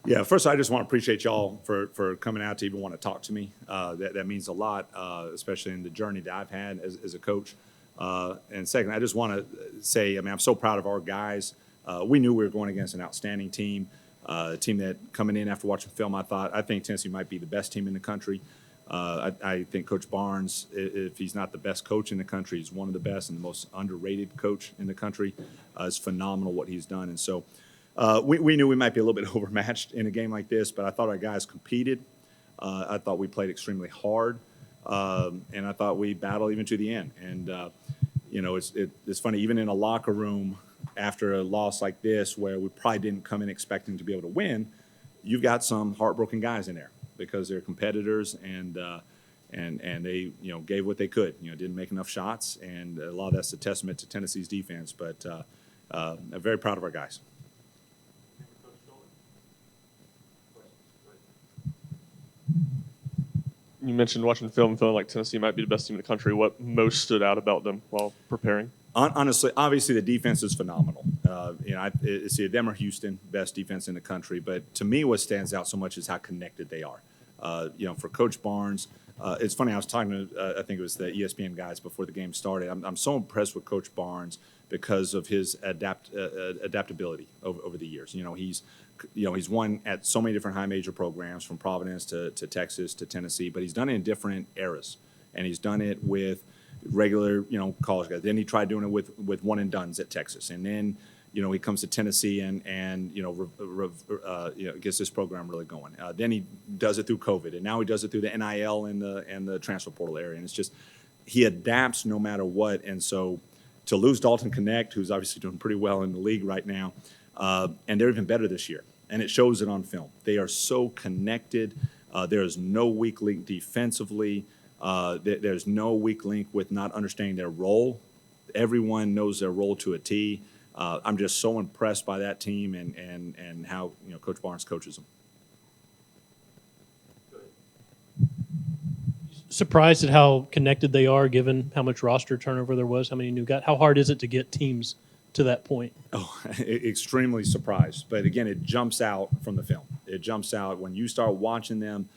Yeah, first I just want to appreciate y'all for coming out to even want to talk to me. That means a lot, especially in the journey that I've had as a coach. And second, I just want to say, I mean, I'm so proud of our guys. We knew we were going against an outstanding team, a team that coming in after watching film, I think Tennessee might be the best team in the country. I think Coach Barnes, if he's not the best coach in the country, he's one of the best and the most underrated coach in the country. It's phenomenal what he's done. And so we knew we might be a little bit overmatched in a game like this, but I thought our guys competed. I thought we played extremely hard, and I thought we battled even to the end. And, it's funny, even in a locker room after a loss like this where we probably didn't come in expecting to be able to win, you've got some heartbroken guys in there because they're competitors and they gave what they could. Didn't make enough shots, and a lot of that's a testament to Tennessee's defense. But I'm very proud of our guys. You mentioned watching film and feeling like Tennessee might be the best team in the country. What most stood out about them while preparing? Honestly, obviously the defense is phenomenal. I see them or Houston, best defense in the country. But to me, what stands out so much is how connected they are. For Coach Barnes, it's funny. I was talking to I think it was the ESPN guys before the game started. I'm so impressed with Coach Barnes because of his adaptability over the years. He's won at so many different high major programs, from Providence to Texas to Tennessee, but he's done it in different eras, and he's done it with regular college guys. Then he tried doing it with one and dones at Texas, and then he comes to Tennessee and gets this program really going. Then he does it through COVID, and now he does it through the NIL and the transfer portal area, and it's just he adapts no matter what. And so to lose Dalton Connect, who's obviously doing pretty well in the league right now, and they're even better this year, and it shows it on film. They are so connected. There is no weak link defensively. There's no weak link with not understanding their role. Everyone knows their role to a T. I'm just so impressed by that team and how Coach Barnes coaches them. Surprised at how connected they are, given how much roster turnover there was, how many new guys. How hard is it to get teams to that point? Oh, extremely surprised. But again, it jumps out from the film. It jumps out when you start watching them.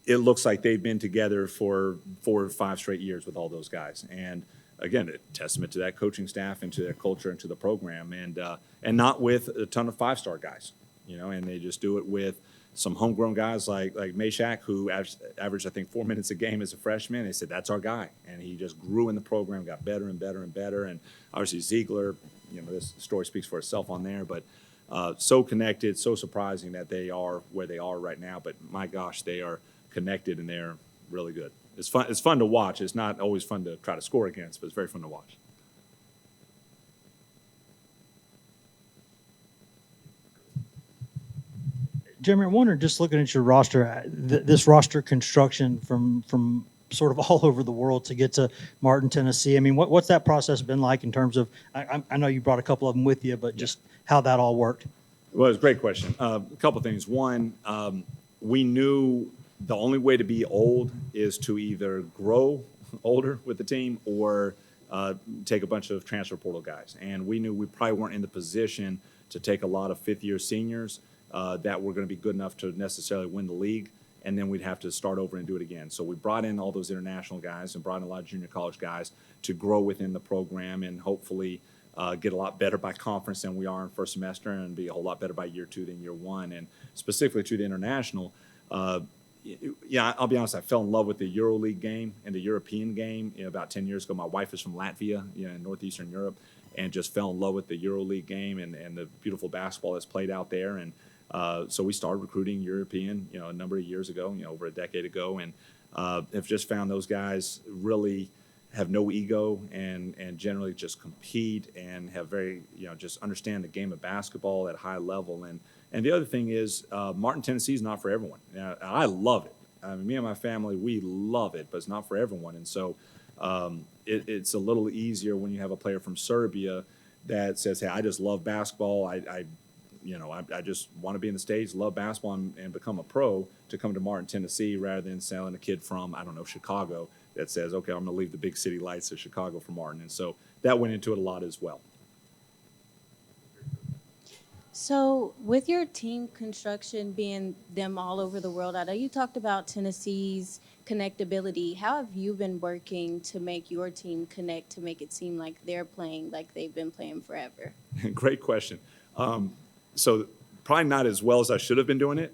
It looks like they've been together for 4 or 5 straight years with all those guys. And again, a testament to that coaching staff and to their culture and to the program, and not with a ton of 5-star guys, and they just do it with some homegrown guys like Meshack, who averaged I think 4 minutes a game as a freshman. They said that's our guy, and he just grew in the program, got better and better and better. And obviously Ziegler, this story speaks for itself on there, but so connected, so surprising that they are where they are right now. But my gosh, they are connected and they're really good. It's fun. It's fun to watch. It's not always fun to try to score against, but it's very fun to watch. Jeremy, I wonder, just looking at your roster, this roster construction from sort of all over the world to get to Martin, Tennessee. I mean, what's that process been like in terms of? I know you brought a couple of them with you, but just how that all worked. Well, it's a great question. A couple of things. One, we knew the only way to be old is to either grow older with the team or take a bunch of transfer portal guys. And we knew we probably weren't in the position to take a lot of fifth-year seniors that were going to be good enough to necessarily win the league, and then we'd have to start over and do it again. So we brought in all those international guys and brought in a lot of junior college guys to grow within the program and hopefully get a lot better by conference than we are in first semester and be a whole lot better by year 2 than year 1. And specifically to the international, I'll be honest, I fell in love with the EuroLeague game and the European game about 10 years ago. My wife is from Latvia, in northeastern Europe, and just fell in love with the EuroLeague game and the beautiful basketball that's played out there. And so we started recruiting European, a number of years ago, over a decade ago, and have just found those guys really have no ego and generally just compete and have very, just understand the game of basketball at a high level. And the other thing is, Martin, Tennessee is not for everyone. I love it. I mean, me and my family, we love it, but it's not for everyone. And so it's a little easier when you have a player from Serbia that says, hey, I just love basketball. I just want to be in the States, love basketball, and become a pro, to come to Martin, Tennessee, rather than selling a kid from, Chicago that says, okay, I'm going to leave the big city lights of Chicago for Martin. And so that went into it a lot as well. So, with your team construction being them all over the world, I know you talked about Tennessee's connectability. How have you been working to make your team connect to make it seem like they're playing like they've been playing forever? Great question. So probably not as well as I should have been doing it.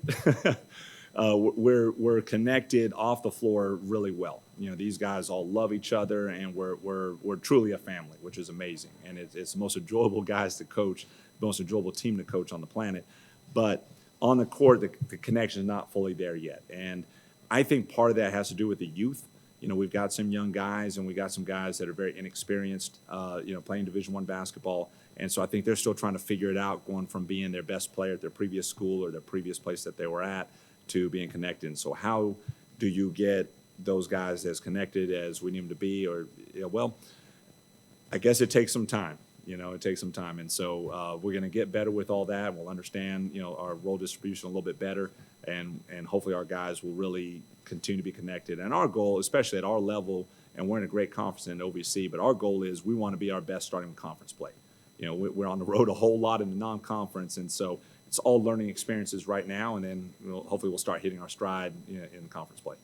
We're connected off the floor really well. You know, these guys all love each other, and we're truly a family, which is amazing. And it's the most enjoyable guys to coach, the most enjoyable team to coach on the planet. But on the court, the connection is not fully there yet. And I think part of that has to do with the youth. You know, we've got some young guys, and we got some guys that are very inexperienced, playing Division I basketball. And so I think they're still trying to figure it out, going from being their best player at their previous school or their previous place that they were at to being connected. And so how do you get those guys as connected as we need them to be? Or, well, I guess it takes some time. It takes some time. And so we're going to get better with all that. We'll understand, our role distribution a little bit better. And hopefully our guys will really continue to be connected. And our goal, especially at our level, and we're in a great conference in OVC, but our goal is we want to be our best starting conference play. We're on the road a whole lot in the non-conference, and so it's all learning experiences right now, and then hopefully we'll start hitting our stride in conference play.